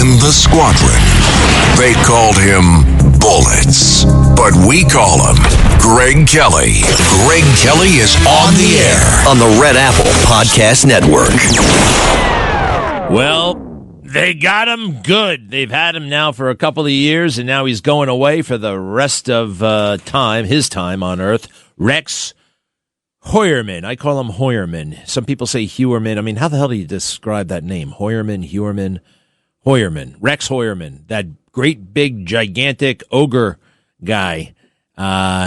in the squadron. They called him Bullets, but we call him Greg Kelly. Greg Kelly is on the air on the Red Apple Podcast Network. Well, they got him good. They've had him now for a couple of years, and now he's going away for the rest of his time on Earth. Rex Heuermann. I call him Heuermann. Some people say Heuermann. I mean, how the hell do you describe that name? Heuermann. Rex Heuermann, that great, big, gigantic ogre guy.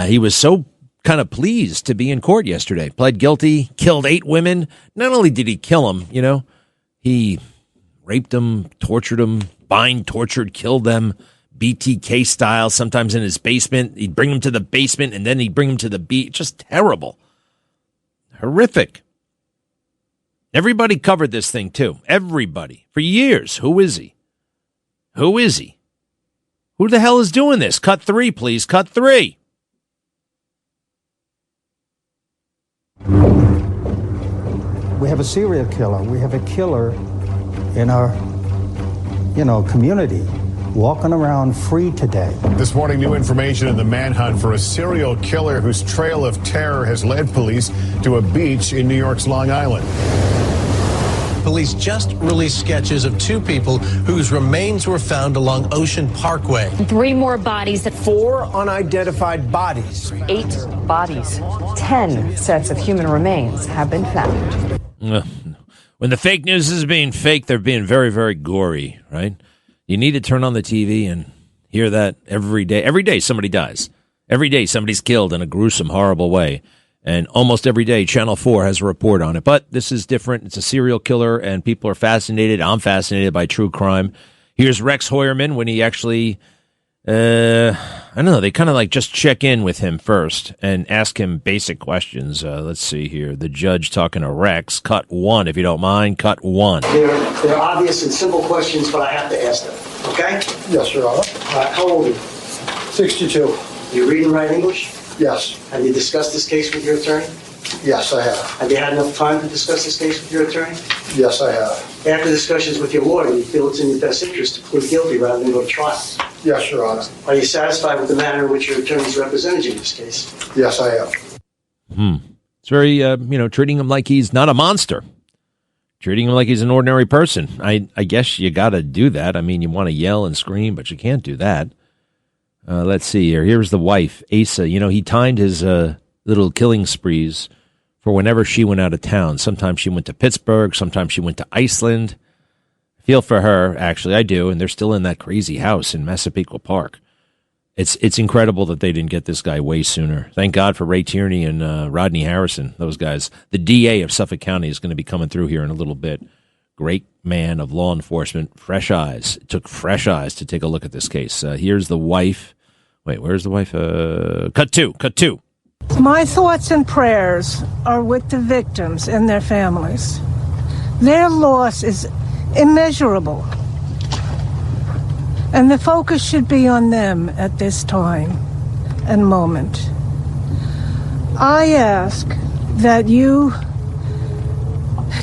He was so kind of pleased to be in court yesterday. Pled guilty, killed 8 women. Not only did he kill them, he raped them, tortured them, tortured, killed them, BTK style, sometimes in his basement. He'd bring them to the basement, and then he'd bring them to the beach. Just terrible. Horrific. Everybody covered this thing, too. Everybody. For years. Who is he? Who the hell is doing this? Cut 3, please. Cut 3. We have a serial killer. We have a killer in our, community walking around free today. This morning, new information in the manhunt for a serial killer whose trail of terror has led police to a beach in New York's Long Island. Police just released sketches of 2 people whose remains were found along Ocean Parkway. 3 more bodies. 4 unidentified bodies. 8 bodies. 10 sets of human remains have been found. When the fake news is being fake, they're being very, very gory, right? You need to turn on the TV and hear that every day. Every day somebody dies. Every day somebody's killed in a gruesome, horrible way. And almost every day, Channel 4 has a report on it. But this is different. It's a serial killer, and people are fascinated. I'm fascinated by true crime. Here's Rex Heuermann when he actually, I don't know, they kind of like just check in with him first and ask him basic questions. Let's see here. The judge talking to Rex. Cut 1, if you don't mind. Cut 1. They're obvious and simple questions, but I have to ask them. Okay? Yes, Your Honor. How old are you? 62. You read and write English? Yes. Have you discussed this case with your attorney? Yes, I have. Have you had enough time to discuss this case with your attorney? Yes, I have. After discussions with your lawyer, you feel it's in your best interest to plead guilty rather than go to trial? Yes, Your Honor. Are you satisfied with the manner in which your attorney's represented you in this case? Yes, I am. It's very, treating him like he's not a monster. Treating him like he's an ordinary person. I guess you got to do that. I mean, you want to yell and scream, but you can't do that. Let's see here. Here's the wife, Asa. He timed his little killing sprees for whenever she went out of town. Sometimes she went to Pittsburgh. Sometimes she went to Iceland. I feel for her, actually. I do. And they're still in that crazy house in Massapequa Park. It's incredible that they didn't get this guy way sooner. Thank God for Ray Tierney and Rodney Harrison, those guys. The DA of Suffolk County is going to be coming through here in a little bit. Great man of law enforcement. Fresh eyes. It took fresh eyes to take a look at this case. Here's the wife. Wait, where's the wife? Cut 2. My thoughts and prayers are with the victims and their families. Their loss is immeasurable. And the focus should be on them at this time and moment. I ask that you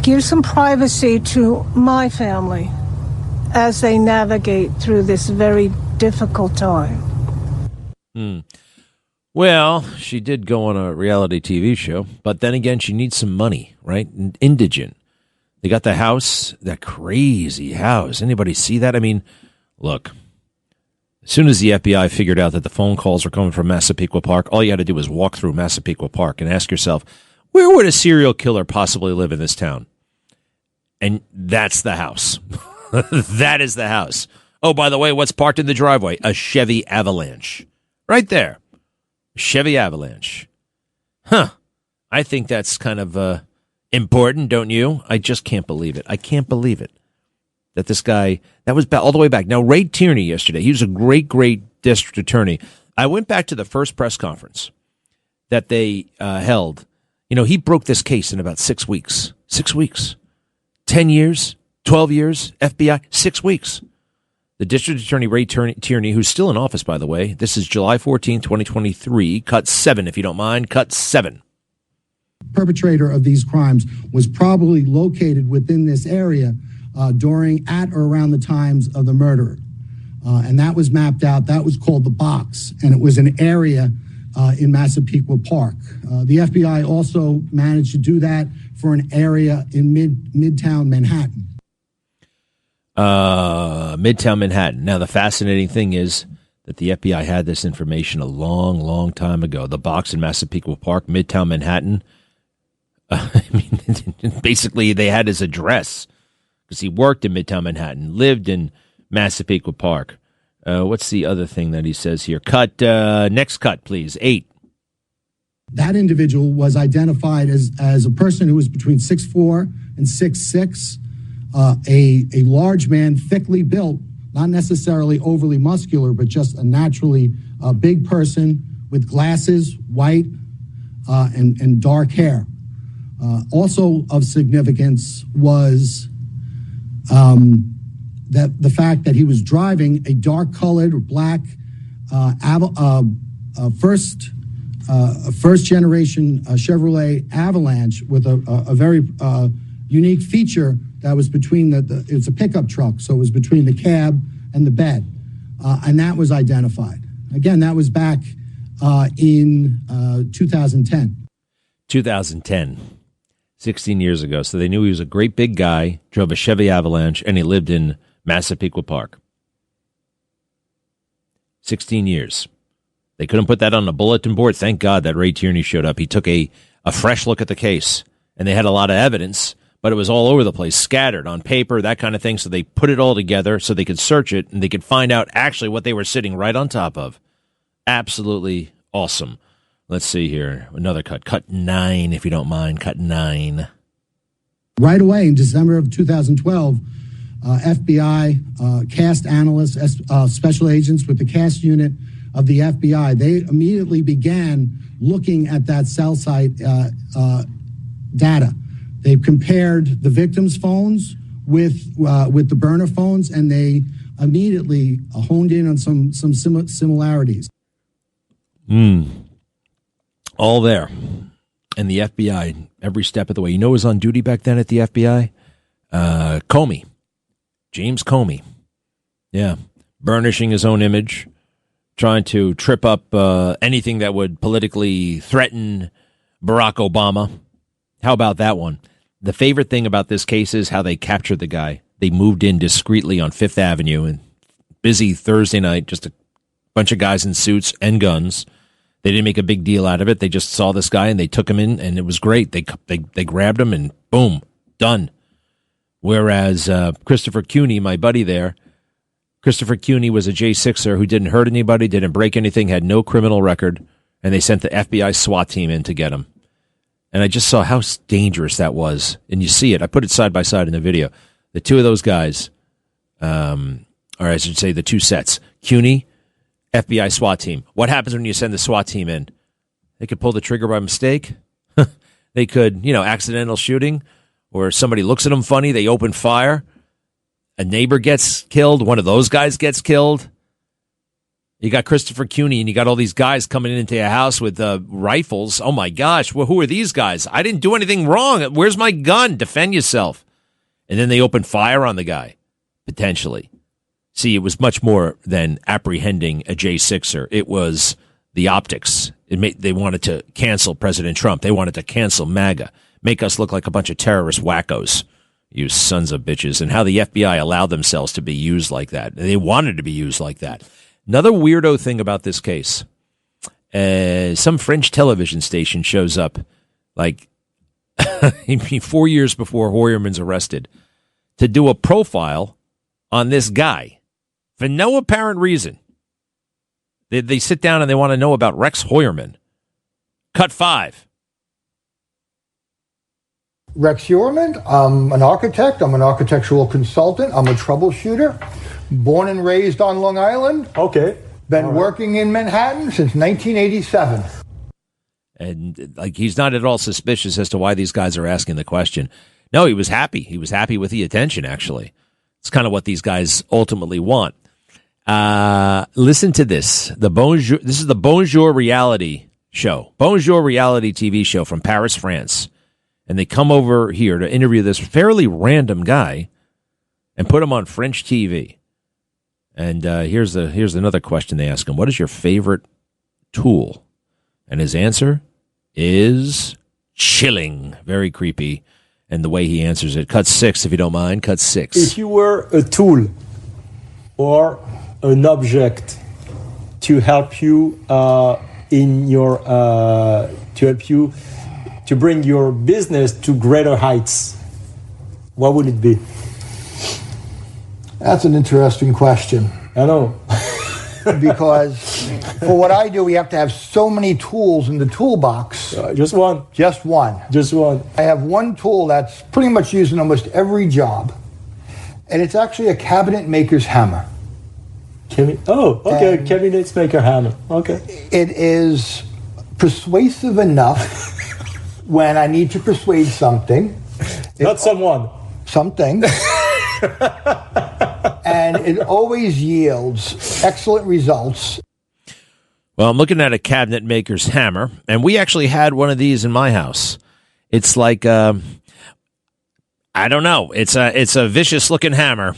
give some privacy to my family as they navigate through this very difficult time. Well, she did go on a reality TV show, but then again, she needs some money, right? Indigent. They got the house, that crazy house. Anybody see that? I mean, look, as soon as the FBI figured out that the phone calls were coming from Massapequa Park, all you had to do was walk through Massapequa Park and ask yourself, where would a serial killer possibly live in this town? And that's the house. That is the house. Oh, by the way, what's parked in the driveway? A Chevy Avalanche. Right there. Chevy Avalanche. I think that's kind of important, don't you? I just can't believe it. I can't believe it. That this guy, that was all the way back. Now, Ray Tierney yesterday, he was a great, great district attorney. I went back to the first press conference that they held. He broke this case in about 6 weeks. 6 weeks. 10 years, 12 years, FBI, 6 weeks. The district attorney, Ray Tierney, who's still in office, by the way. This is July 14, 2023. Cut 7, if you don't mind. Cut 7. Perpetrator of these crimes was probably located within this area at or around the times of the murder. And that was mapped out. That was called the box, and it was an area in Massapequa Park. The FBI also managed to do that for an area in Midtown Manhattan. Midtown Manhattan. Now, the fascinating thing is that the FBI had this information a long, long time ago. The box in Massapequa Park, Midtown Manhattan. I mean, basically, they had his address because he worked in Midtown Manhattan, lived in Massapequa Park. What's the other thing that he says here? Next cut, please. 8. That individual was identified as a person who was between 6'4" and 6'6", a large man, thickly built, not necessarily overly muscular, but just a naturally big person with glasses, white, and dark hair. Also of significance was that the fact that he was driving a dark-colored black first-generation Chevrolet Avalanche with a very unique feature that was between it's a pickup truck, so it was between the cab and the bed, and that was identified. Again, that was back in 2010. 2010. 16 years ago. So they knew he was a great big guy, drove a Chevy Avalanche, and he lived in Massapequa Park. 16 years. They couldn't put that on the bulletin board. Thank God that Ray Tierney showed up. He took a fresh look at the case, and they had a lot of evidence, but it was all over the place, scattered on paper, that kind of thing. So they put it all together so they could search it, and they could find out actually what they were sitting right on top of. Absolutely awesome. Let's see here. Another cut. Cut 9, if you don't mind. Cut 9. Right away in December of 2012, FBI, CAST analysts, special agents with the CAST unit of the FBI, they immediately began looking at that cell site data. They compared the victims' phones with the burner phones, and they immediately honed in on some similarities. All there. And the FBI, every step of the way. You know who was on duty back then at the FBI? Comey. James Comey. Yeah. Burnishing his own image, trying to trip up anything that would politically threaten Barack Obama. How about that one? The favorite thing about this case is how they captured the guy. They moved in discreetly on Fifth Avenue, and busy Thursday night, just a bunch of guys in suits and guns. They didn't make a big deal out of it. They just saw this guy and they took him in, and it was great. They grabbed him and boom, done. Whereas Christopher Cuny, my buddy there, Christopher Cuny was a J6er who didn't hurt anybody, didn't break anything, had no criminal record, and they sent the FBI SWAT team in to get him. And I just saw how dangerous that was. And you see it. I put it side by side in the video. The two of those guys, or I should say the two sets, Cuny, FBI SWAT team. What happens when you send the SWAT team in? They could pull the trigger by mistake. They could, accidental shooting, or somebody looks at them funny, they open fire. A neighbor gets killed. One of those guys gets killed. You got Christopher Cuny, and you got all these guys coming into your house with rifles. Oh, my gosh. Well, who are these guys? I didn't do anything wrong. Where's my gun? Defend yourself. And then they open fire on the guy, potentially. See, it was much more than apprehending a J6er. It was the optics. They wanted to cancel President Trump. They wanted to cancel MAGA, make us look like a bunch of terrorist wackos, you sons of bitches, and how the FBI allowed themselves to be used like that. They wanted to be used like that. Another weirdo thing about this case, some French television station shows up like 4 years before Hoyerman's arrested to do a profile on this guy. For no apparent reason. They sit down and they want to know about Rex Hoyerman. Cut 5. Rex Hoyerman, I'm an architect. I'm an architectural consultant. I'm a troubleshooter. Born and raised on Long Island. Okay. Been working in Manhattan since 1987. And he's not at all suspicious as to why these guys are asking the question. No, he was happy. He was happy with the attention, actually. It's kind of what these guys ultimately want. Listen to this. This is the Bonjour reality show. Bonjour reality TV show from Paris, France. And they come over here to interview this fairly random guy and put him on French TV. And here's another question they ask him. What is your favorite tool? And his answer is chilling. Very creepy. And the way he answers it. Cut 6, if you don't mind. Cut 6. If you were a tool or an object to help you in your to help you to bring your business to greater heights, what would it be? That's an interesting question. I know. Because for what I do, we have to have so many tools in the toolbox. Just one. Just one. Just one. I have one tool that's pretty much used in almost every job, and it's actually a cabinet maker's hammer. Okay, cabinet maker hammer. Okay. It is persuasive enough when I need to persuade something. Not someone. Something. And it always yields excellent results. Well, I'm looking at a cabinet maker's hammer, and we actually had one of these in my house. It's like, I don't know. It's a vicious-looking hammer.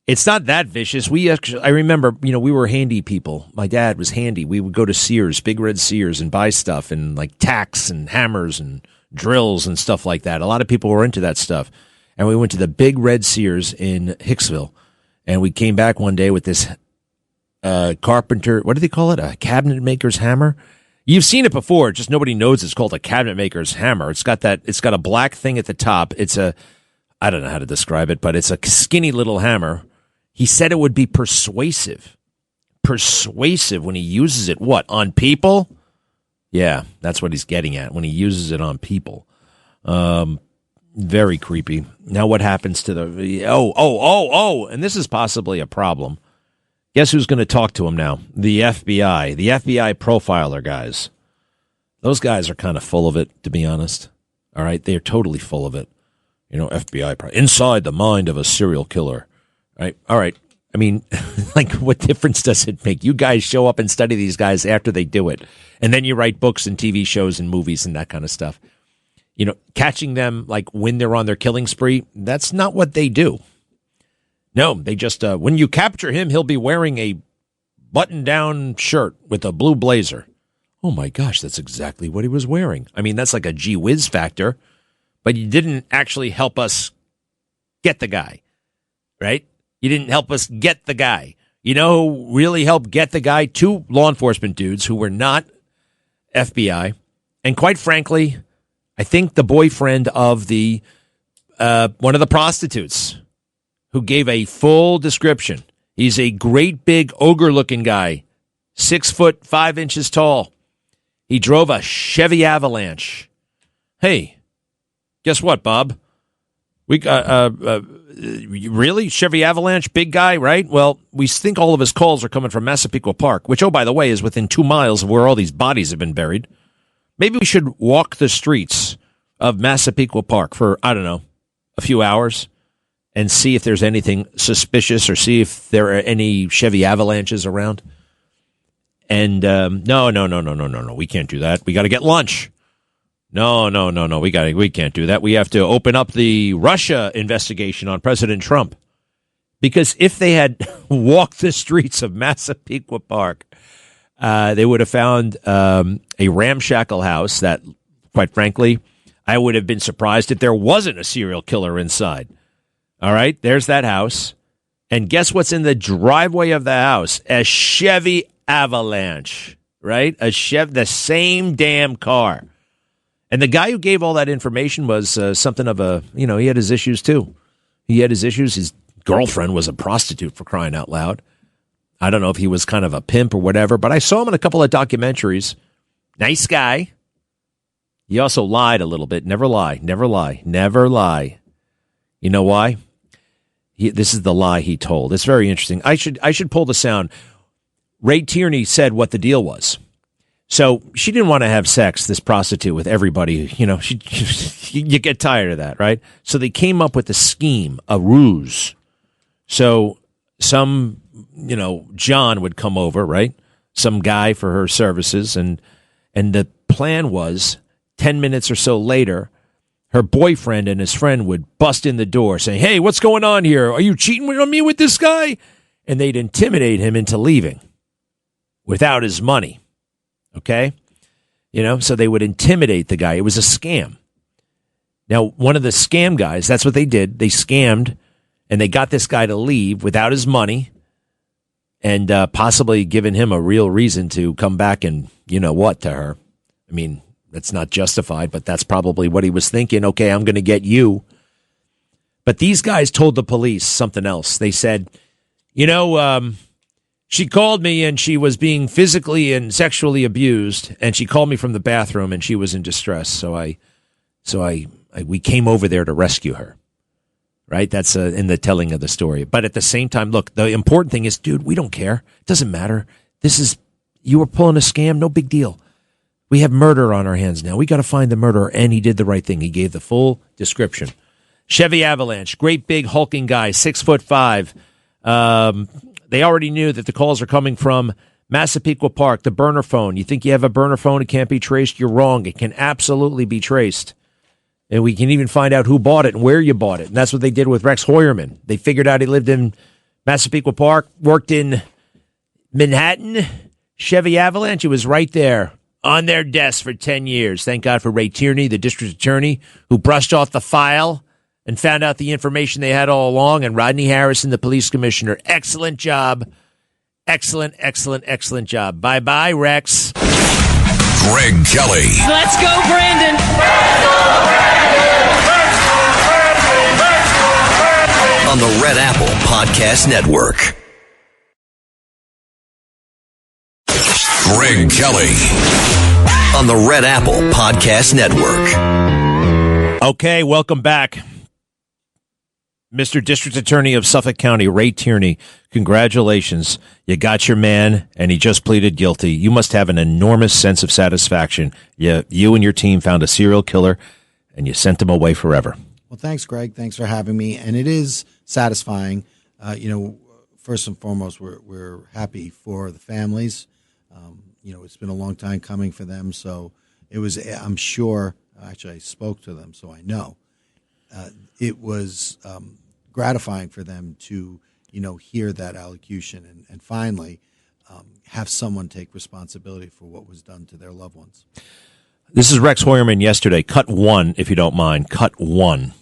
It's not that vicious. I remember, we were handy people. My dad was handy. We would go to Sears, Big Red Sears, and buy stuff, and like tacks and hammers and drills and stuff like that. A lot of people were into that stuff. And we went to the Big Red Sears in Hicksville, and we came back one day with this carpenter, what do they call it? A cabinet maker's hammer? You've seen it before, just nobody knows it's called a cabinet maker's hammer. It's got a black thing at the top. I don't know how to describe it, but it's a skinny little hammer. He said it would be persuasive. Persuasive when he uses it, what, on people? Yeah, that's what he's getting at, when he uses it on people. Very creepy. Now what happens to and this is possibly a problem. Guess who's going to talk to him now? The FBI profiler guys. Those guys are kind of full of it, to be honest. All right, they're totally full of it. FBI, inside the mind of a serial killer. Right? All right. I mean, like, what difference does it make? You guys show up and study these guys after they do it. And then you write books and TV shows and movies and that kind of stuff. Catching them, like, when they're on their killing spree, that's not what they do. No, they just, when you capture him, he'll be wearing a button-down shirt with a blue blazer. Oh, my gosh, that's exactly what he was wearing. I mean, that's like a gee whiz factor, but you didn't actually help us get the guy, right? You didn't help us get the guy. You know who really helped get the guy? 2 law enforcement dudes who were not FBI. And quite frankly, I think the boyfriend of the one of the prostitutes who gave a full description. He's a great big ogre-looking guy, 6'5" tall. He drove a Chevy Avalanche. Hey, guess what, Bob? We got really Chevy Avalanche, big guy, right? Well, we think all of his calls are coming from Massapequa Park, which, oh, by the way, is within 2 miles of where all these bodies have been buried. Maybe we should walk the streets of Massapequa Park for, I don't know, a few hours and see if there's anything suspicious or see if there are any Chevy Avalanches around. And no, we can't do that. We got to get lunch. No, we can't do that. We have to open up the Russia investigation on President Trump. Because if they had walked the streets of Massapequa Park, they would have found a ramshackle house that, quite frankly, I would have been surprised if there wasn't a serial killer inside. All right, there's that house. And guess what's in the driveway of the house? A Chevy Avalanche, right? The same damn car. And the guy who gave all that information was something of a, he had his issues too. He had his issues. His girlfriend was a prostitute, for crying out loud. I don't know if he was kind of a pimp or whatever, but I saw him in a couple of documentaries. Nice guy. He also lied a little bit. Never lie. You know why? This is the lie he told. It's very interesting. I should pull the sound. Ray Tierney said what the deal was. So she didn't want to have sex, this prostitute, with everybody. You get tired of that, right? So they came up with a scheme, a ruse. So some, John would come over, right? Some guy for her services. And the plan was 10 minutes or so later, her boyfriend and his friend would bust in the door saying, "Hey, what's going on here? Are you cheating on me with this guy?" And they'd intimidate him into leaving without his money. Okay? So they would intimidate the guy. It was a scam. Now, one of the scam guys, that's what they did. They scammed, and they got this guy to leave without his money and possibly given him a real reason to come back and, to her. I mean, that's not justified, but that's probably what he was thinking. Okay, I'm going to get you. But these guys told the police something else. They said, she called me and she was being physically and sexually abused, and she called me from the bathroom and she was in distress. So we came over there to rescue her. Right? That's in the telling of the story. But at the same time, look, the important thing is, dude, we don't care. It doesn't matter. You were pulling a scam. No big deal. We have murder on our hands now. We got to find the murderer. And he did the right thing. He gave the full description. Chevy Avalanche, great big hulking guy, 6'5". They already knew that the calls are coming from Massapequa Park, the burner phone. You think you have a burner phone, it can't be traced? You're wrong. It can absolutely be traced. And we can even find out who bought it and where you bought it. And that's what they did with Rex Hoyerman. They figured out he lived in Massapequa Park, worked in Manhattan. Chevy Avalanche, it was right there on their desk for 10 years. Thank God for Ray Tierney, the district attorney, who brushed off the file and found out the information they had all along. And Rodney Harrison, the police commissioner. Excellent job. Excellent, excellent, excellent job. Bye-bye, Rex. Greg Kelly. Let's go, Brandon. On the Red Apple Podcast Network. Greg Kelly. On the Red Apple Podcast Network. Okay, welcome back. Mr. District Attorney of Suffolk County, Ray Tierney, congratulations. You got your man, and he just pleaded guilty. You must have an enormous sense of satisfaction. You and your team found a serial killer, and you sent him away forever. Well, thanks, Greg. Thanks for having me. And it is satisfying. First and foremost, we're happy for the families. It's been a long time coming for them. So it was, I'm sure, actually I spoke to them, so I know. It was gratifying for them to, hear that allocution and finally have someone take responsibility for what was done to their loved ones. This is Rex Hoyerman yesterday. Cut 1, if you don't mind. Cut 1.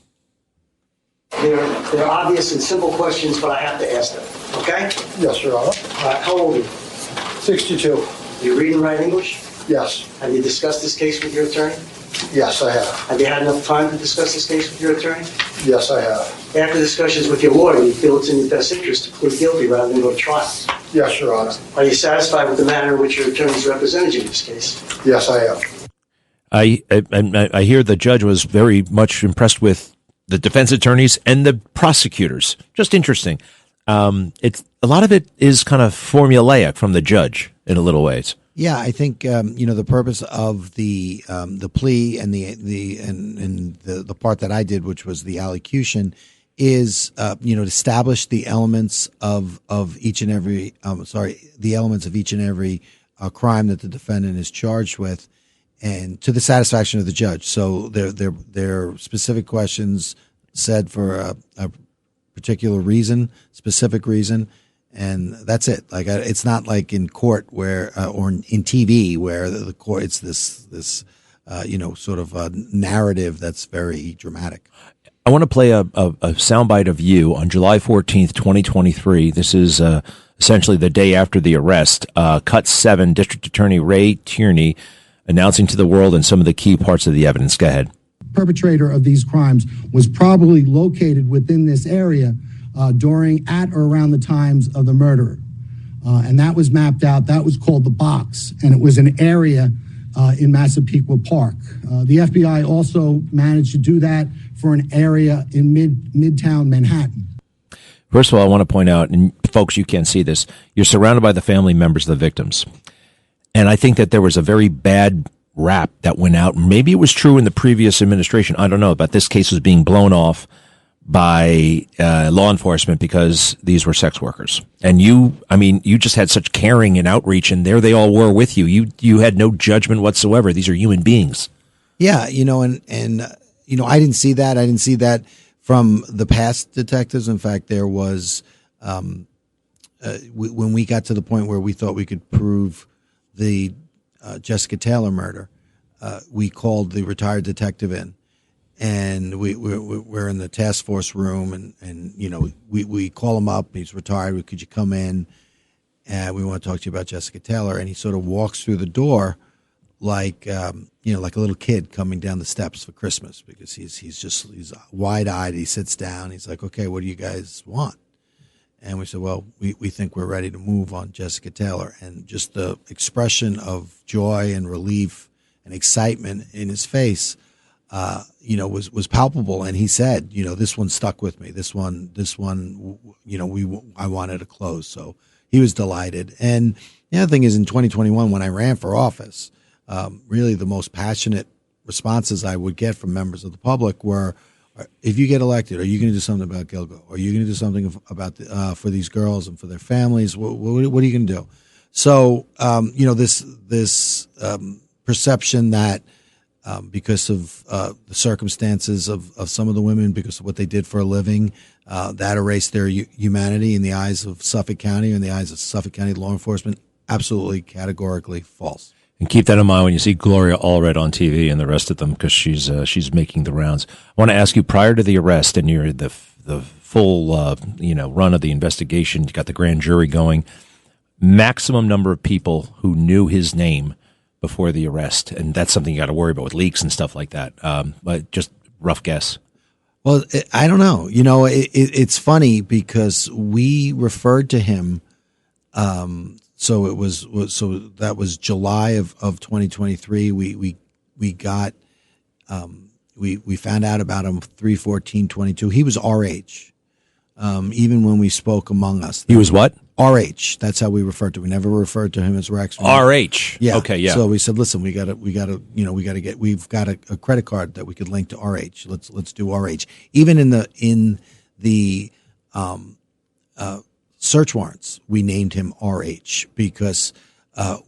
They're obvious and simple questions, but I have to ask them. Okay? Yes, Your Honor. All right, how old are you? 62. You read and write English? Yes. Have you discussed this case with your attorney? Yes, I have. Have you had enough time to discuss this case with your attorney? Yes, I have. After discussions with your lawyer, you feel it's in your best interest to plead guilty rather than go to trial? Yes, Your Honor. Are you satisfied with the manner in which your attorney's represented you in this case? Yes, I am. I hear the judge was very much impressed with the defense attorneys and the prosecutors. Just interesting. It's a lot of it is kind of formulaic from the judge in a little ways. Yeah, I think the purpose of the plea and the part that I did, which was the allocution, is to establish the elements of each and every crime that the defendant is charged with, and to the satisfaction of the judge. So they're specific questions said for a particular reason, specific reason. And that's it. Like it's not like in court where, or in TV where the court it's this sort of a narrative that's very dramatic. I want to play a soundbite of you on July 14th, 2023. This is essentially the day after the arrest. Cut 7, District Attorney Ray Tierney announcing to the world and some of the key parts of the evidence. Go ahead. Perpetrator of these crimes was probably located within this area at or around the times of the murder. And that was mapped out. That was called the box, and it was an area in Massapequa Park. The FBI also managed to do that for an area in Midtown Manhattan. First of all, I want to point out, and folks, you can't see this, you're surrounded by the family members of the victims. And I think that there was a very bad rap that went out. Maybe it was true in the previous administration. I don't know, but this case was being blown off by law enforcement because these were sex workers. And you just had such caring and outreach, and there they all were with you. You had no judgment whatsoever. These are human beings. Yeah, I didn't see that. I didn't see that from the past detectives. In fact, there was when we got to the point where we thought we could prove the Jessica Taylor murder, we called the retired detective in, and we're in the task force room, and we call him up. He's retired. Could you come in? And we want to talk to you about Jessica Taylor. And he sort of walks through the door like like a little kid coming down the steps for Christmas, because he's wide eyed. He sits down. He's like, okay, what do you guys want? And we said, well, we think we're ready to move on Jessica Taylor. And just the expression of joy and relief and excitement in his face, was palpable. And he said, this one stuck with me. This one, I wanted to close. So he was delighted. And the other thing is, in 2021, when I ran for office, really the most passionate responses I would get from members of the public were, if you get elected, are you going to do something about Gilgo? Are you going to do something about for these girls and for their families? What are you going to do? So, this perception that because of the circumstances of some of the women, because of what they did for a living, that erased their humanity in the eyes of Suffolk County, in the eyes of Suffolk County law enforcement, absolutely categorically false. And keep that in mind when you see Gloria Allred on TV and the rest of them, because she's making the rounds. I want to ask you, prior to the arrest and you're the full run of the investigation, you got the grand jury going, maximum number of people who knew his name before the arrest, and that's something you got to worry about with leaks and stuff like that. But just rough guess. Well, I don't know. It's funny because we referred to him. So that was July of 2023. We got we found out about him 3/14/22. He was our age. Even when we spoke among us, he was what? RH. That's how we referred to him. We never referred to him as Rex. RH. Yeah. Okay. Yeah. So we said, listen, we've got a credit card that we could link to RH. Let's do RH. Even in the search warrants, we named him RH because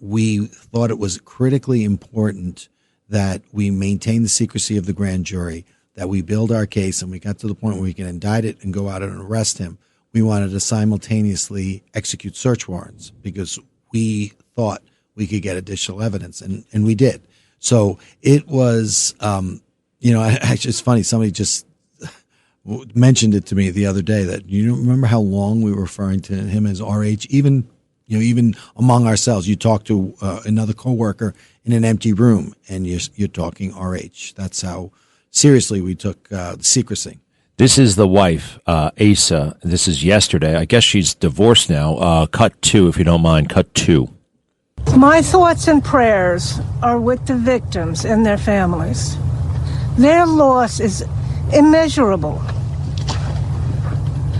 we thought it was critically important that we maintain the secrecy of the grand jury, that we build our case, and we got to the point where we can indict it and go out and arrest him. We wanted to simultaneously execute search warrants because we thought we could get additional evidence, and we did. So it was, actually it's funny. Somebody just mentioned it to me the other day that you don't remember how long we were referring to him as RH, even among ourselves. You talk to another coworker in an empty room and you're talking RH. That's how seriously we took the secrecy. This is the wife, Asa. This is yesterday. I guess she's divorced now. Cut 2, if you don't mind. Cut 2. My thoughts and prayers are with the victims and their families. Their loss is immeasurable,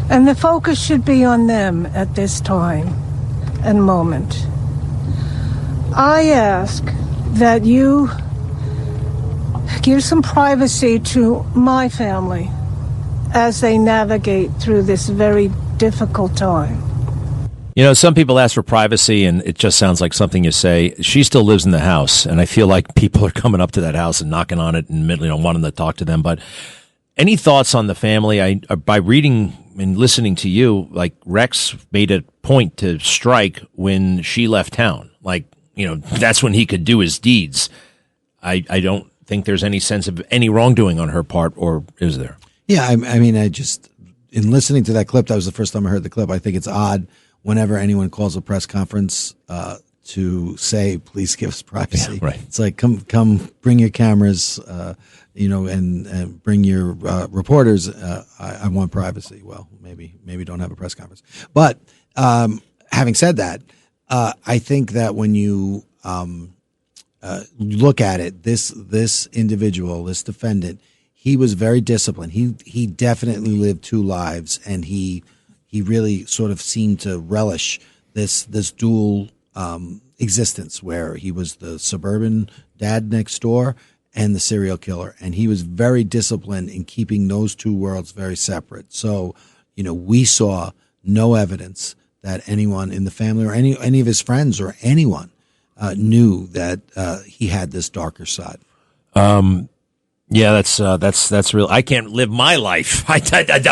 and the focus should be on them at this time and moment. I ask that you give some privacy to my family as they navigate through this very difficult time. Some people ask for privacy, and it just sounds like something you say. She still lives in the house, and I feel like people are coming up to that house and knocking on it and wanting to talk to them. But any thoughts on the family? By reading and listening to you, like Rex made a point to strike when she left town. That's when he could do his deeds. I don't think there's any sense of any wrongdoing on her part, or is there? Yeah, I mean, in listening to that clip, that was the first time I heard the clip. I think it's odd whenever anyone calls a press conference to say, please give us privacy. Yeah, right. It's like, come, bring your cameras, and bring your reporters. I want privacy. Well, maybe don't have a press conference. But having said that, I think that when you look at it, this individual, this defendant, he was very disciplined. He definitely lived two lives, and he really sort of seemed to relish this dual existence where he was the suburban dad next door and the serial killer. And he was very disciplined in keeping those two worlds very separate. So, we saw no evidence that anyone in the family or any of his friends or anyone knew that he had this darker side. Yeah, that's real. I can't live my life. I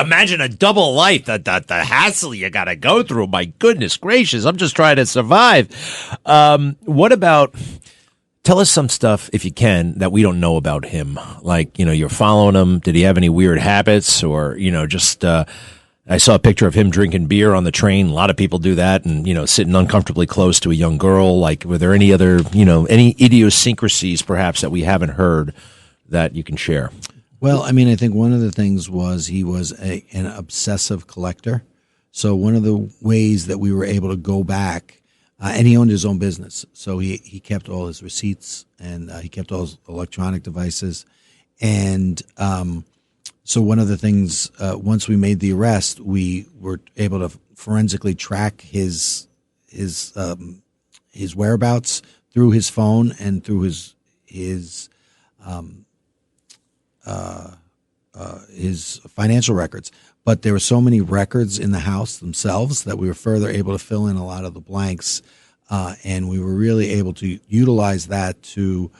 imagine a double life. The hassle you got to go through. My goodness gracious! I'm just trying to survive. What about? Tell us some stuff, if you can, that we don't know about him. Like, you're following him. Did he have any weird habits, or just? I saw a picture of him drinking beer on the train. A lot of people do that, and sitting uncomfortably close to a young girl. Like, were there any other, any idiosyncrasies perhaps that we haven't heard that you can share? Well, I mean, I think one of the things was he was an obsessive collector. So one of the ways that we were able to go back, and he owned his own business. So he kept all his receipts, and he kept all his electronic devices. And so one of the things, once we made the arrest, we were able to forensically track his whereabouts through his phone and through his financial records. But there were so many records in the house themselves that we were further able to fill in a lot of the blanks. And we were really able to utilize that to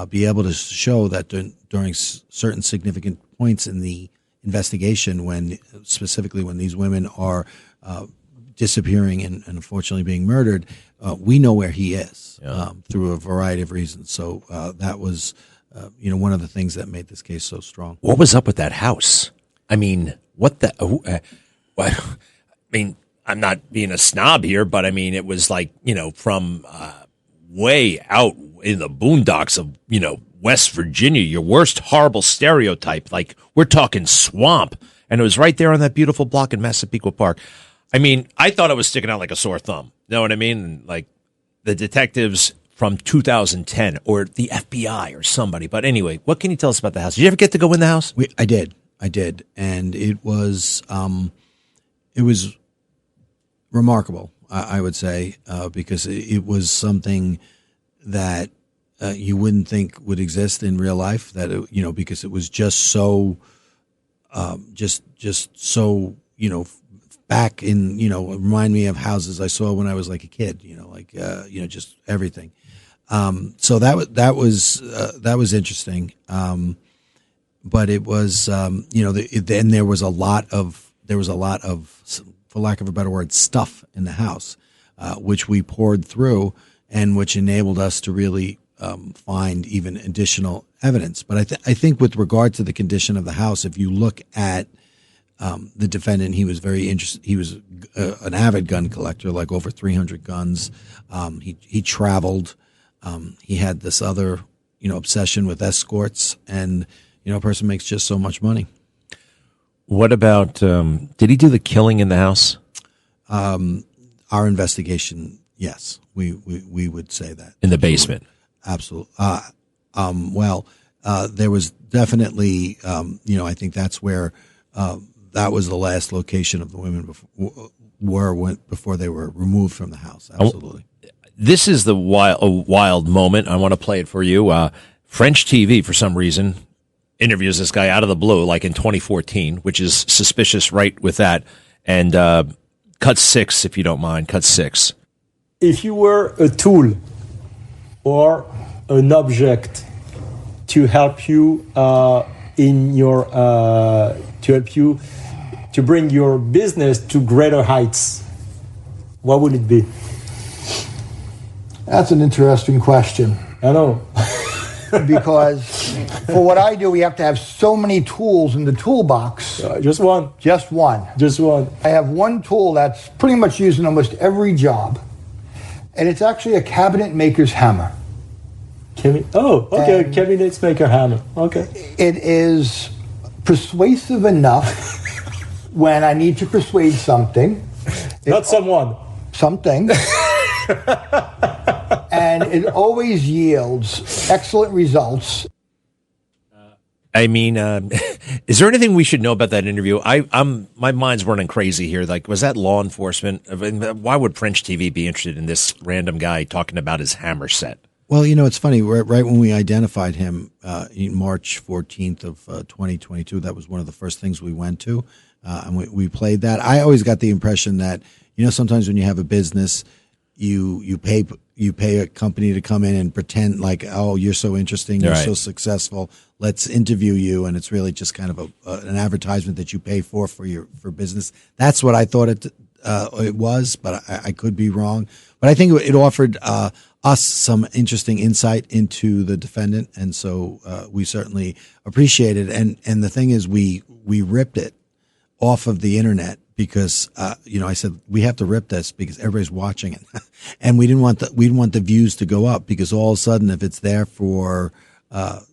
be able to show that during certain significant points in the investigation, specifically when these women are disappearing and unfortunately being murdered, we know where he is through a variety of reasons. So that was one of the things that made this case so strong. What was up with that house? I mean, what the? I mean, I'm not being a snob here, but I mean, it was like from way out in the boondocks of West Virginia, your worst horrible stereotype. Like, we're talking swamp, and it was right there on that beautiful block in Massapequa Park. I mean, I thought it was sticking out like a sore thumb. Know what I mean? Like the detectives from 2010 or the FBI or somebody. But anyway, what can you tell us about the house? Did you ever get to go in the house? I did. And it was remarkable, I would say, because it was something that you wouldn't think would exist in real life, that, because it was just so, so, back in, remind me of houses I saw when I was like a kid, just everything. So that was interesting. But it was, then there was a lot of, for lack of a better word, stuff in the house, which we poured through and which enabled us to really find even additional evidence. But I think with regard to the condition of the house, if you look at the defendant, he was very interested. He was an avid gun collector, like over 300 guns. He traveled. He had this other, obsession with escorts, and a person makes just so much money. What about, did he do the killing in the house? Our investigation, yes, we would say that. In the basement? Absolutely. There was definitely, I think that's where, that was the last location of the women before they were removed from the house. Absolutely. This is the wild moment. I want to play it for you. French TV, for some reason, interviews this guy out of the blue, like in 2014, which is suspicious right with that. And cut 6, if you don't mind. Cut 6. If you were a tool or an object to help you to bring your business to greater heights, what would it be? That's an interesting question. I know. Because for what I do, we have to have so many tools in the toolbox. Just one. Just one. Just one. I have one tool that's pretty much used in almost every job. And it's actually a cabinet maker's hammer. Okay. Cabinet maker hammer. Okay. It is persuasive enough when I need to persuade something. Not someone. Something. And it always yields excellent results. I mean, is there anything we should know about that interview? My mind's running crazy here. Like, was that law enforcement? I mean, why would French TV be interested in this random guy talking about his hammer set? Well, it's funny. Right when we identified him in March 14th of 2022, that was one of the first things we went to, and we played that. I always got the impression that, sometimes when you have a business, you pay a company to come in and pretend like, oh, you're so interesting, you're Right. so successful, let's interview you, and it's really just kind of an advertisement that you pay for business. That's what I thought it was, but I could be wrong. But I think it offered us some interesting insight into the defendant, and so we certainly appreciate it. And the thing is, we ripped it off of the internet because I said we have to rip this because everybody's watching it, and we didn't want the views to go up, because all of a sudden if it's there for 8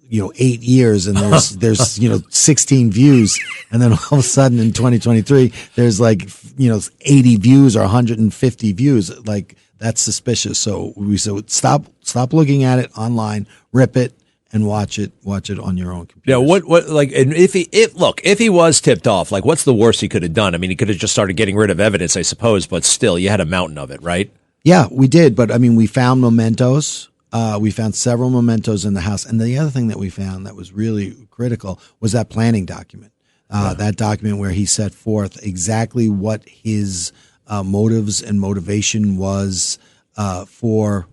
years and there's 16 views, and then all of a sudden in 2023 there's 80 views or 150 views, like that's suspicious. So we said stop looking at it online, rip it, and watch it on your own computer. Yeah, and if he was tipped off, like, what's the worst he could have done? I mean, he could have just started getting rid of evidence, I suppose, but still, you had a mountain of it, right? Yeah, we did, but I mean, we found mementos. We found several mementos in the house, and the other thing that we found that was really critical was that planning document. That document where he set forth exactly what his motives and motivation was for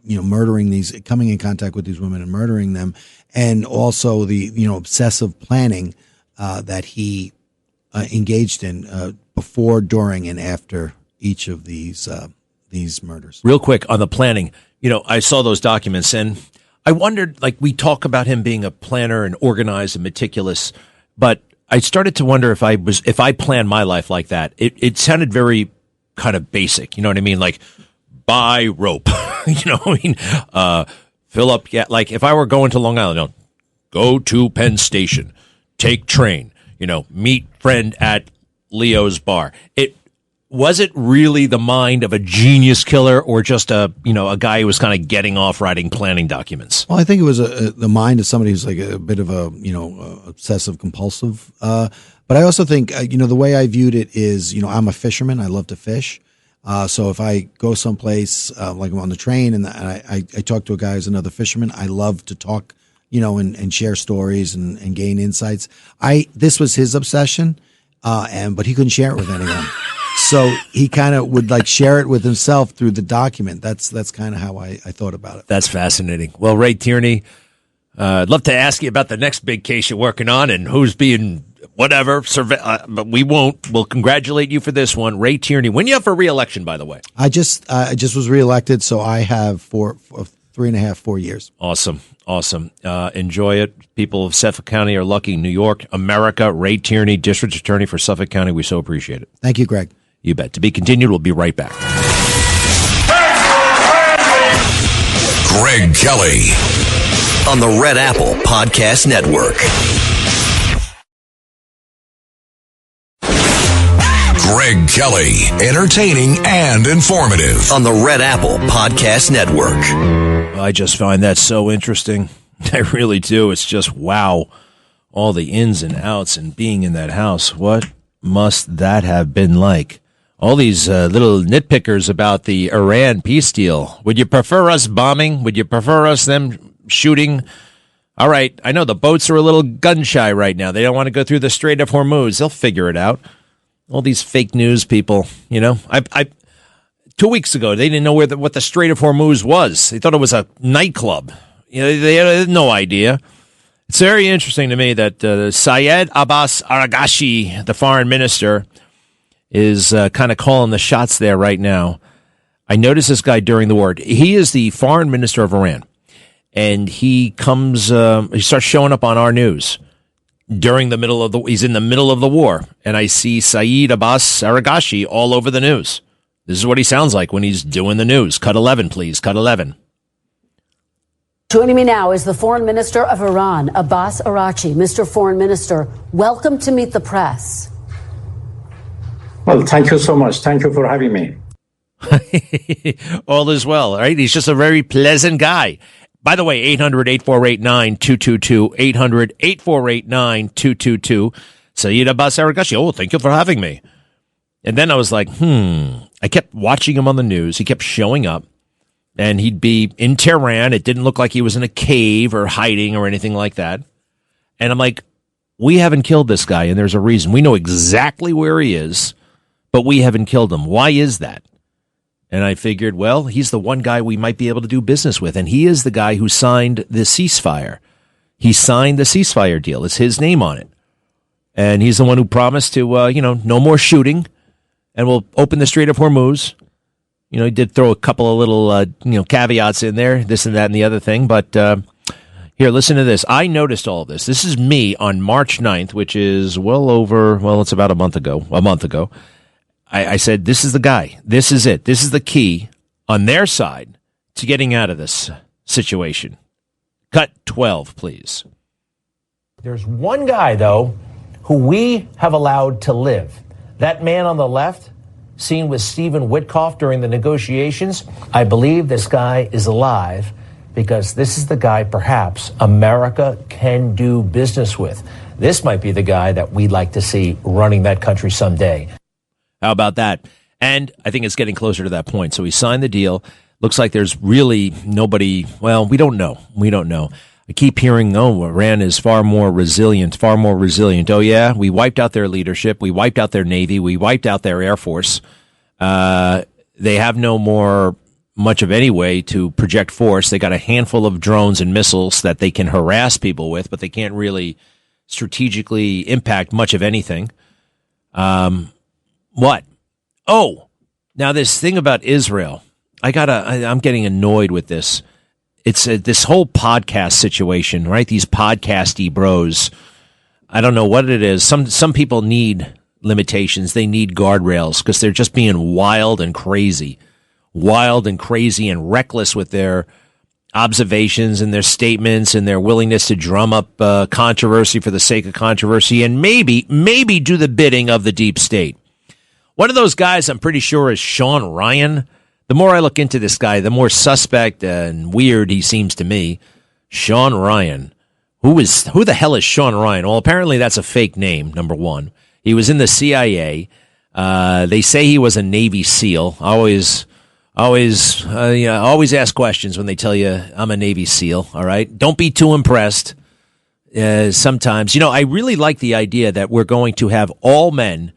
murdering these, coming in contact with these women and murdering them, and also the obsessive planning that he engaged in before, during, and after each of these murders. Real quick on the planning, I saw those documents and I wondered, like, we talk about him being a planner and organized and meticulous, but I started to wonder if I planned my life like that. It sounded very kind of basic. You know what I mean? Like, buy rope. Fill up. Yeah, like if I were going to Long Island, go to Penn Station, take train. Meet friend at Leo's bar. Was it really the mind of a genius killer, or just a guy who was kind of getting off writing planning documents? Well, I think it was the mind of somebody who's like a bit of a obsessive compulsive. But I also think the way I viewed it is I'm a fisherman. I love to fish. So if I go someplace like I'm on the train and I talk to a guy who's another fisherman, I love to talk and share stories and gain insights. This was his obsession, but he couldn't share it with anyone. So he kind of would share it with himself through the document. That's kind of how I thought about it. That's fascinating. Well, Ray Tierney, I'd love to ask you about the next big case you're working on and who's being whatever, but we won't. We'll congratulate you for this one. Ray Tierney. When you up for re-election, by the way? I just was reelected, so I have for 3.5, 4 years. Awesome. Enjoy it. People of Suffolk County are lucky. New York, America, Ray Tierney, District Attorney for Suffolk County. We so appreciate it. Thank you, Greg. You bet. To be continued. We'll be right back. Greg Kelly on the Red Apple Podcast Network. Greg Kelly, entertaining and informative on the Red Apple Podcast Network. I just find that so interesting. I really do. It's just, wow, all the ins and outs and being in that house. What must that have been like? All these little nitpickers about the Iran peace deal. Would you prefer us bombing? Would you prefer them shooting? All right, I know the boats are a little gun shy right now. They don't want to go through the Strait of Hormuz. They'll figure it out. All these fake news people, I 2 weeks ago, they didn't know what the Strait of Hormuz was. They thought it was a nightclub. They had no idea. It's very interesting to me that Syed Abbas Araghchi, the foreign minister, is kind of calling the shots there right now. I noticed this guy during the war. He is the foreign minister of Iran, and he starts showing up on our news during he's in the middle of the war, and I see Syed Abbas Araghchi all over the news. This is what he sounds like when he's doing the news. Cut 11, please. Cut 11. Joining me now is the Foreign Minister of Iran, Abbas Araghchi. Mr. Foreign Minister, welcome to Meet the Press. Well, thank you so much. Thank you for having me. All is well, right? He's just a very pleasant guy. By the way, 800-848-9222, 800-848-9222. Syed Abbas Araghchi, oh, thank you for having me. And then I was like, I kept watching him on the news. He kept showing up, and he'd be in Tehran. It didn't look like he was in a cave or hiding or anything like that. And I'm like, we haven't killed this guy, and there's a reason. We know exactly where he is, but we haven't killed him. Why is that? And I figured, well, he's the one guy we might be able to do business with. And he is the guy who signed the ceasefire. He signed the ceasefire deal. It's his name on it. And he's the one who promised to, no more shooting. And we'll open the Strait of Hormuz. You know, he did throw a couple of little, caveats in there, this and that and the other thing. But here, listen to this. I noticed all of this. This is me on March 9th, which is it's about a month ago. I said, this is the guy. This is it. This is the key on their side to getting out of this situation. Cut 12, please. There's one guy, though, who we have allowed to live. That man on the left, seen with Stephen Witkoff during the negotiations, I believe this guy is alive because this is the guy perhaps America can do business with. This might be the guy that we'd like to see running that country someday. How about that? And I think it's getting closer to that point. So he signed the deal. Looks like there's really nobody. Well, we don't know. I keep hearing, Iran is far more resilient. Oh, yeah, we wiped out their leadership. We wiped out their Navy. We wiped out their Air Force. They have no more much of any way to project force. They got a handful of drones and missiles that they can harass people with, but they can't really strategically impact much of anything. What? Oh, now this thing about Israel. I'm getting annoyed with this. It's this whole podcast situation, right? These podcasty bros. I don't know what it is. Some people need limitations. They need guardrails because they're just being wild and crazy and reckless with their observations and their statements and their willingness to drum up controversy for the sake of controversy and maybe do the bidding of the deep state. One of those guys I'm pretty sure is Sean Ryan. The more I look into this guy, the more suspect and weird he seems to me. Sean Ryan. Who the hell is Sean Ryan? Well, apparently that's a fake name, number one. He was in the CIA. They say he was a Navy SEAL. Always ask questions when they tell you I'm a Navy SEAL, all right? Don't be too impressed. Sometimes, I really like the idea that we're going to have all men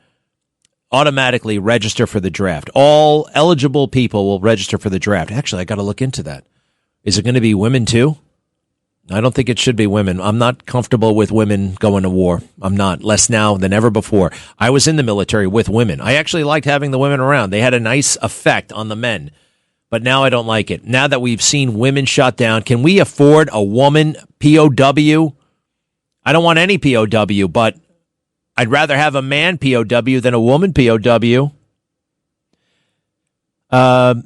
automatically register for the draft. All eligible people will register for the draft. Actually, I got to look into that. Is it going to be women too? I don't think it should be women. I'm not comfortable with women going to war. I'm not. Less now than ever before. I was in the military with women. I actually liked having the women around. They had a nice effect on the men. But now I don't like it. Now that we've seen women shot down, can we afford a woman POW? I don't want any POW, but I'd rather have a man POW than a woman POW.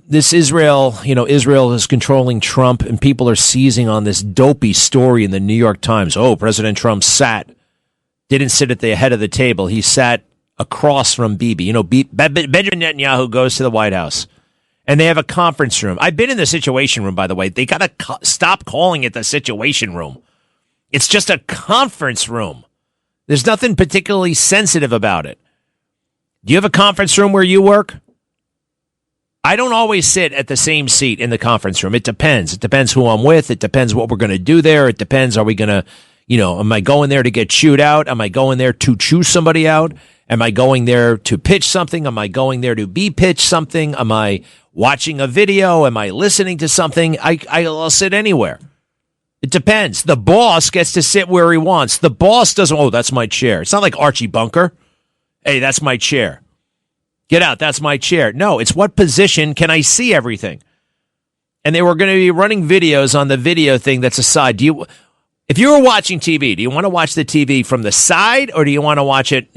This Israel, Israel is controlling Trump and people are seizing on this dopey story in the New York Times. Oh, President Trump didn't sit at the head of the table. He sat across from Bibi. Benjamin Netanyahu goes to the White House and they have a conference room. I've been in the Situation Room, by the way. They got to stop calling it the Situation Room. It's just a conference room. There's nothing particularly sensitive about it. Do you have a conference room where you work? I don't always sit at the same seat in the conference room. It depends. It depends who I'm with. It depends what we're going to do there. It depends, are we going to, am I going there to get chewed out? Am I going there to chew somebody out? Am I going there to pitch something? Am I going there to be pitched something? Am I watching a video? Am I listening to something? I'll sit anywhere. It depends. The boss gets to sit where he wants. The boss doesn't, oh, that's my chair. It's not like Archie Bunker. Hey, that's my chair. Get out, that's my chair. No, it's what position can I see everything? And they were going to be running videos on the video thing that's aside. If you were watching TV, do you want to watch the TV from the side or do you want to watch it,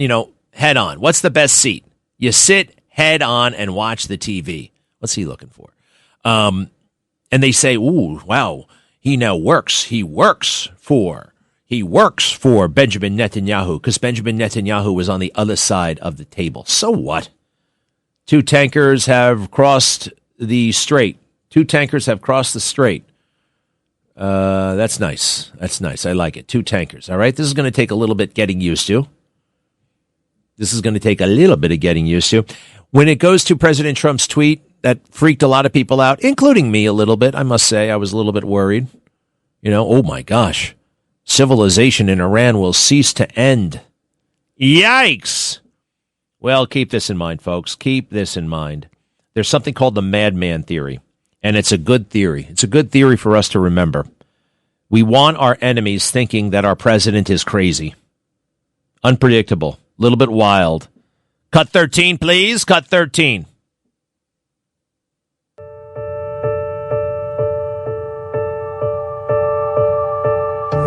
head on? What's the best seat? You sit head on and watch the TV. What's he looking for? And they say, ooh, wow. He now works. He works for Benjamin Netanyahu because Benjamin Netanyahu was on the other side of the table. So what? 2 tankers have crossed the strait. That's nice. That's nice. I like it. 2 tankers. All right. This is going to take a little bit getting used to. When it goes to President Trump's tweet, that freaked a lot of people out, including me a little bit. I must say, I was a little bit worried. Oh my gosh. Civilization in Iran will cease to end. Yikes. Well, keep this in mind, folks. Keep this in mind. there's something called the madman theory, and it's a good theory. It's a good theory for us to remember. We want our enemies thinking that our president is crazy, unpredictable, a little bit wild. Cut 13, please. Cut 13.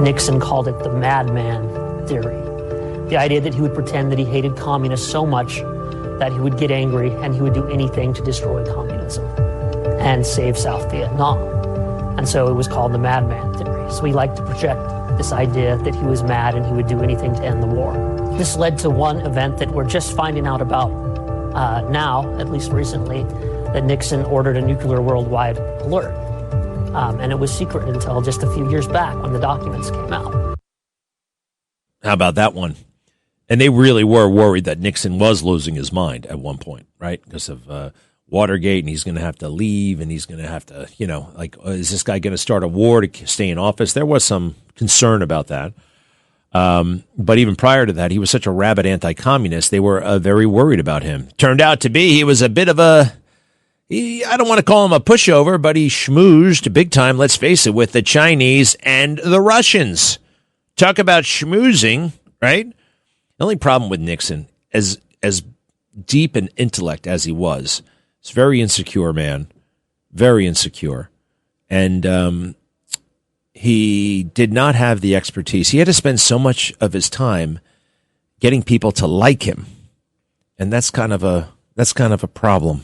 Nixon called it the madman theory. The idea that he would pretend that he hated communists so much that he would get angry and he would do anything to destroy communism and save South Vietnam. And so it was called the madman theory. So he liked to project this idea that he was mad and he would do anything to end the war. This led to one event that we're just finding out about now, at least recently, that Nixon ordered a nuclear worldwide alert. And it was secret until just a few years back when the documents came out. How about that one? And they really were worried that Nixon was losing his mind at one point, right? Because of Watergate, and he's going to have to leave, and he's going to have to, is this guy going to start a war to stay in office? There was some concern about that. But even prior to that, he was such a rabid anti-communist, they were very worried about him. Turned out to be he was a bit of I don't want to call him a pushover, but he schmoozed big time, let's face it, with the Chinese and the Russians. Talk about schmoozing, right? The only problem with Nixon, as deep in intellect as he was, he's a very insecure man, very insecure. And he did not have the expertise. He had to spend so much of his time getting people to like him. And that's kind of a problem.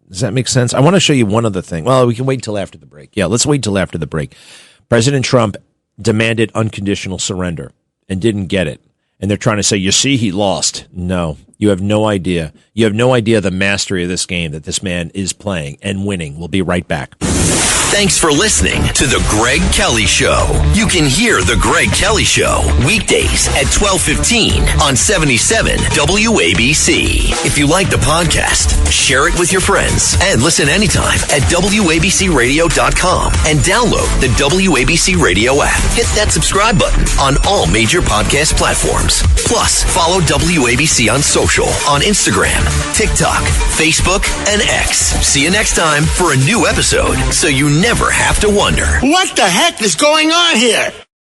Does that make sense? I want to show you one other thing. Well, we can wait until after the break. Yeah, let's wait until after the break. President Trump demanded unconditional surrender and didn't get it. And they're trying to say, you see, he lost. No, you have no idea. You have no idea the mastery of this game that this man is playing and winning. We'll be right back. Thanks for listening to The Greg Kelly Show. You can hear The Greg Kelly Show weekdays at 12:15 on 77 WABC. If you like the podcast, share it with your friends and listen anytime at WABCRadio.com and download the WABC Radio app. Hit that subscribe button on all major podcast platforms. Plus, follow WABC on social on Instagram, TikTok, Facebook, and X. See you next time for a new episode so you never have to wonder. What the heck is going on here?